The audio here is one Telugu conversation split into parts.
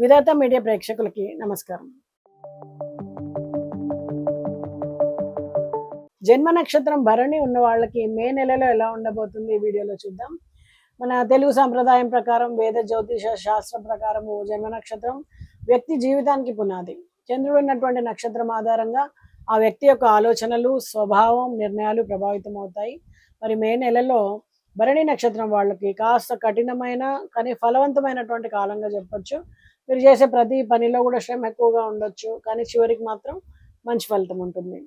విధాత మీడియా ప్రేక్షకులకి నమస్కారం. జన్మ నక్షత్రం భరణి ఉన్న వాళ్ళకి మే నెలలో ఎలా ఉండబోతుంది ఈ వీడియోలో చూద్దాం. మన తెలుగు సాంప్రదాయం ప్రకారం వేద జ్యోతిష శాస్త్రం ప్రకారము జన్మ నక్షత్రం వ్యక్తి జీవితానికి పునాది. చంద్రుడు ఉన్నటువంటి నక్షత్రం ఆధారంగా ఆ వ్యక్తి యొక్క ఆలోచనలు, స్వభావం, నిర్ణయాలు ప్రభావితం అవుతాయి. మరి మే నెలలో భరణి నక్షత్రం వాళ్ళకి కాస్త కఠినమైన కానీ ఫలవంతమైనటువంటి కాలంగా చెప్పొచ్చు. మీరు చేసే ప్రతి పనిలో కూడా శ్రమ ఎక్కువగా ఉండొచ్చు, కానీ చివరికి మాత్రం మంచి ఫలితం ఉంటుంది.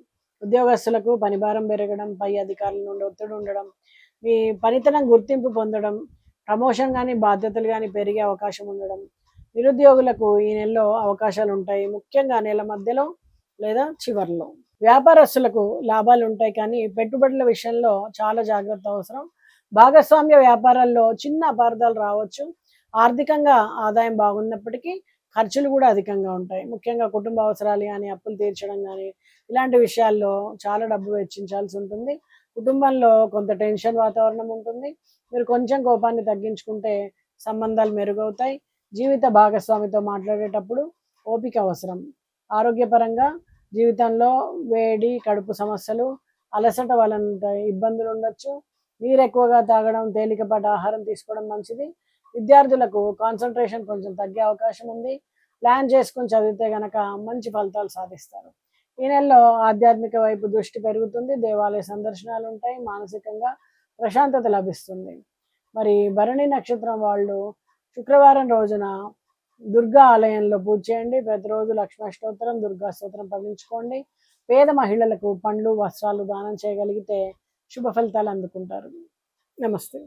ఉద్యోగస్తులకు పనిభారం పెరగడం, పై అధికారుల నుండి ఒత్తిడి ఉండడం, మీ పనితనం గుర్తింపు పొందడం, ప్రమోషన్ కానీ బాధ్యతలు కానీ పెరిగే అవకాశం ఉండడం. నిరుద్యోగులకు ఈ నెలలో అవకాశాలు ఉంటాయి, ముఖ్యంగా నెల మధ్యలో లేదా చివరిలో. వ్యాపారస్తులకు లాభాలు ఉంటాయి, కానీ పెట్టుబడుల విషయంలో చాలా జాగ్రత్త అవసరం. భాగస్వామ్య వ్యాపారాల్లో చిన్న అపార్థాలు రావచ్చు. ఆర్థికంగా ఆదాయం బాగున్నప్పటికీ ఖర్చులు కూడా అధికంగా ఉంటాయి. ముఖ్యంగా కుటుంబ అవసరాలు కానీ, అప్పులు తీర్చడం కానీ, ఇలాంటి విషయాల్లో చాలా డబ్బు వెచ్చించాల్సి ఉంటుంది. కుటుంబంలో కొంత టెన్షన్ వాతావరణం ఉంటుంది. మీరు కొంచెం కోపాన్ని తగ్గించుకుంటే సంబంధాలు మెరుగవుతాయి. జీవిత భాగస్వామితో మాట్లాడేటప్పుడు ఓపిక అవసరం. ఆరోగ్యపరంగా జీవితంలో వేడి, కడుపు సమస్యలు, అలసట వలన ఇబ్బందులు ఉండొచ్చు. నీరు ఎక్కువగా తాగడం, తేలికపాటి ఆహారం తీసుకోవడం మంచిది. విద్యార్థులకు కాన్సన్ట్రేషన్ కొంచెం తగ్గే అవకాశం ఉంది. ప్లాన్ చేసుకొని చదివితే గనక మంచి ఫలితాలు సాధిస్తారు. ఈ నెలలో ఆధ్యాత్మిక వైపు దృష్టి పెరుగుతుంది. దేవాలయ సందర్శనాలు ఉంటాయి. మానసికంగా ప్రశాంతత లభిస్తుంది. మరి భరణి నక్షత్రం వాళ్ళు శుక్రవారం రోజున దుర్గా ఆలయంలో పూజ చేయండి. ప్రతిరోజు లక్ష్మీ అష్టోత్తరం, దుర్గా స్తోత్రం పఠించుకోండి. పేద మహిళలకు పండ్లు, వస్త్రాలు దానం చేయగలిగితే శుభ ఫలితాలు అందుకుంటారు. నమస్తే.